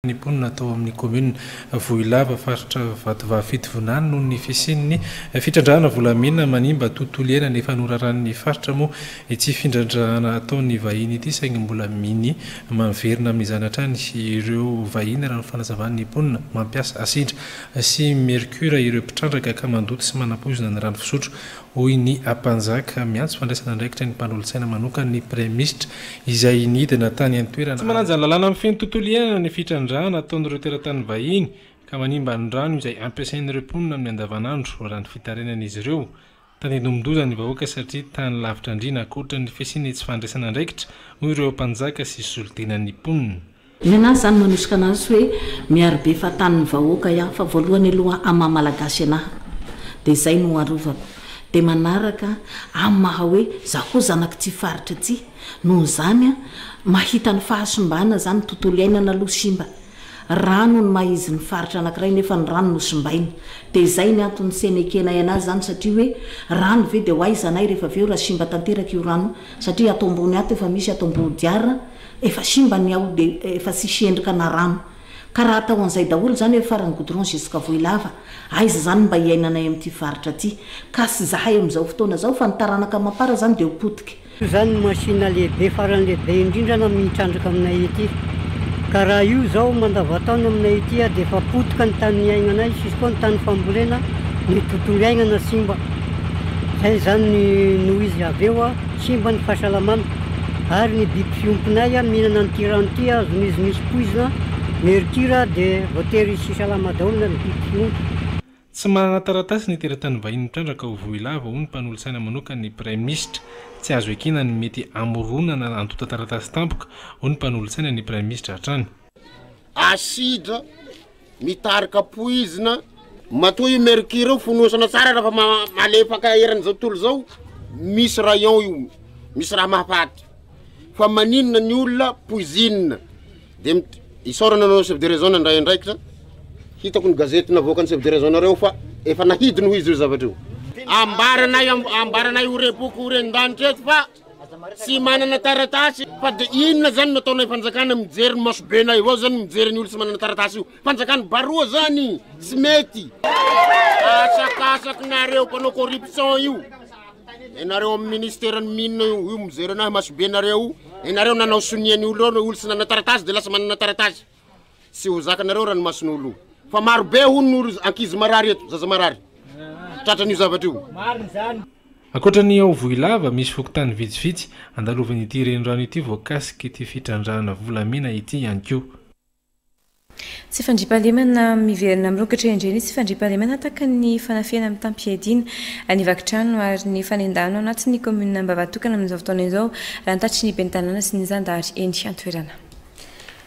Ny ponina atao amin'ny commune Voilava faritra Vatovavy noho ny fisian'ny Fitrandrahana volamena manimba tontolo iainana efa noraran'ny faritra moa ity fitrandrahana ataon'ny vahiny ity saingy mbola miny maverina amin'izany hatrany ireo vahiny raha ny fanazavan'ny ponina mampiasa asidra sy mercure ireo mpitrandraka ka mandoto sy manam-poizina ny rano fisotro hoy ny ampanjaka miantso fandraisana andraikitra ny mpanolo-tsaina manokana ny premier ministre izay nidina tany an-toerana tsy mananja ny lalàna amin'ny feno tontolo iainana ny fitrandrahana ataon'ireo teratany vahiny ka manimba ny rano izay ampiasain'ireo ponina amin'ny andavanandro raha ny fitarenan'izy ireo tanendomdoza ny vahoaka satria tany lavitra andrina akoatra ny fisiany tsy fandraisana andraikitra hoy ireo mpanjaka sy solodinan'ny ponina. Nena zany manosika anazy hoe miarobe fatan'ny vahoaka ihany fa voalohany aloha ama Malagasy anahy dia izay no arovako dia manaraka amin'ny maha hoe zaho zanaka ty faritra ty noho zany mahita ny fahasombana zany tontolo iainana aloha simba rano ny maizy ny faritra anankiray nefa ny rano no sombaina dia izay ny antony senekena anazy zany satria hoe rano ve dia hoaizanay rehefa aveo raha simba tanteraka io rano satria atao ambony ato efa misy atao ambony diara efa simba ny ao dia efa sisy endrika na rano ka raha atao an'izay daholo zany hoe farany goudron jusqu'à Voilava aiza zany mba hiainanay amin'ity faritra ty ka sy zahay amin'izao fotoana zao fa ny taranaka mampara zany dia hopotika zany machine lehibe farany lehibe indrindra na mitrandraka aminay ity ka raha io zao mandavataona aminay ity dia efa potika ny tany iainanay sisy koa ny tany fambolena ny tontolo iainana simba zay zany noho izy aveo simba ny fahasalamana ary ny biby fiompinay mihinana ny tirany azon'izy misy poizina mercure dia voatery sy salama daholo ny biby fiompy. Tsy manana taratasy ny teratany vahiny mitrandraka ho Voilava hoy ny mpanolo-tsaina manokana ny premier ministre tsy azo ekina ny mety amoronana antota taratasy tampoka hoy ny mpanolo-tsaina ny premier ministre hatrany. Asidra mitarika poizina matoy mercure fonosana tsara raha malefaka eran'izao tontolo zao misy rayon io misy raha mahafaty fa maninona ny olona poizina dia isorana anao chef de raison ndray andraikitra hitako ny gazety navoaka ny chef de raison nareo fa efa nahidiny ho izy io zavatra io ambaranay ho repoko ho rendanitra eto fa sy manana taratasy fa dia inona zany nataonay fanjakana mijery ny masobena avao zany mijery ny olo sy manana taratasy io fanjakana baroa zany sy mety asakasaky nareo mpanao corruption io enareo amin'ny ministère ny minina io mijery anahy masobenareo enareo nanao soniany olo sy nanana taratasy dia lasa manana taratasy sy ho zakanareo raha ny mason'olo fa marobe hon'olo ankizy marary eto zaza marary tratran'io zavatra io ankoatran'ny ao Voilava misy fokotany vitsivitsy andalovan'ity renirano ity voakasika ity fitrandrahana volamena ity ihany koa. Tsy fandriam-pahalemana miverina mirokatra indreny tsy fandriam-pahalemana tahaka ny fanafiana amin'ny tampiadina ny vakitrano ary ny fanendahana anatin'ny commune Mbavatokana amin'izao fotoana izao raha ny tatry ny ben'ny tanàna sy ny zandary eny an-toerana.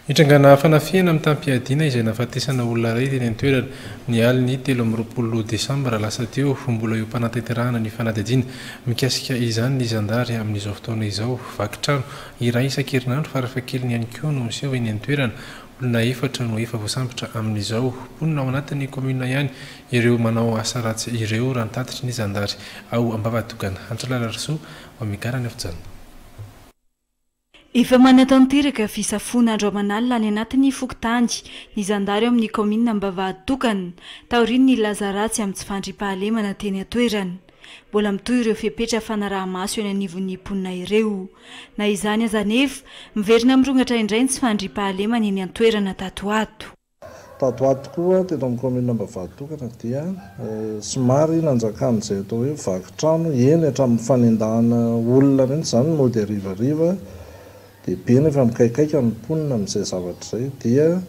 Hitrangana fanafiana amin'ny tampiadina izay nafatesana olona iray teny an-toerana ny aliny 13 Desambra lasa teo mbola eo mpanantenterahana ny fanadihadiana mikasika izany ny zandary amin'izao fotoana izao vakitrano iray isan-kerinandro farafahakeliny ihany koa no miseho eny an-toerana olona efatra no efa voasambotra amin'izao ponina ao anatin'ny commune ihany ireo manao asa ratsy ireo raha ny tatitry ny zandary ao Mbavatokana Antralalarso migarana afijana. Efa manatanteraka fisafona andro aman'alina any anatin'ny fokontany ny zandary amin'ny commune Mbavatokana taoriny ny laza ratsy amin'ny tsy fandriam-pahalemana teny an-toerana mbola mitohy ireo fepetra fanaraha-maso eny anivon'ny ponina ireo na izany aza nefa miverina mirongatra indray ny tsy fandriam-pahalemana eny an-toerana tatoato tokoa teto amin'ny commune Mbavatokana dia somary nanjakan'izay atao hoe vakitrano eny hatramin'ny fanendahana olona mihitsy zany mody arivariva dia be nefa mikaikaika ny ponina amin'izay zavatra izay dia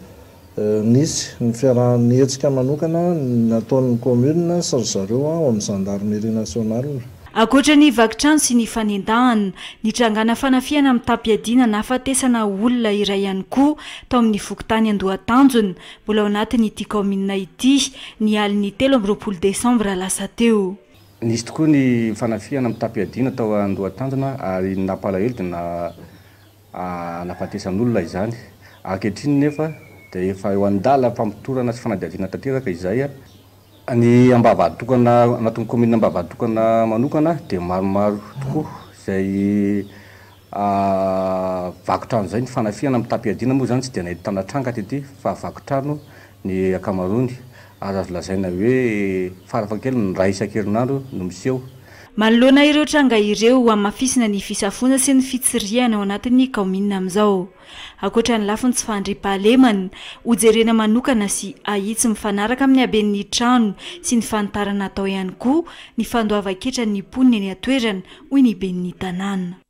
nisy ny fiarahan'ny hetsika manokana nataon'ny commune sy zareo ao amin'ny gendarmerie nationale. Ankoatra ny vakitrano sy ny fanendahana nitrangana fanafiana amin'ny tampiadina nafatesana olona iray ihany koa tao amin'ny fokontany Andohatanjona mbola ao anatin'ity commune ity ny aliny 13 Desambra lasa teo. Nisy tokoa ny fanafiana amin'ny tampiadina tao Andohatanjona ary napalahelo dia nafatesan'olona izany ankehitriny nefa dia efa eo an-dala mpampitorana sy fanadihadiana tanteraka izay ny Mbavatokana anatin'ny commune Mbavatokana manokana dia maromaro tokoa izay vakotrano zay ny fanafiana amin'ny tampiadina moa zany tsy dia nahitana tranga tety fa vakotrano ny akamarony ary azo lazaina hoe farafakely ny ray isan-kerinandro no miseho. Manoloana ireo tranga ireo amafisina ny fisafona sy ny fitsirihana ao anatin'ny kaominina amin'izao. Ankoatra ny lafiny tsy fandriam-pahalemana, hojerena manokana sy ahitsy mifanaraka amin'ny haben'ny trano sy ny fanitarana atao ihany koa ny fandoavan-ketra ny mponina eny atoerana hoy ny ben'ny tanàna.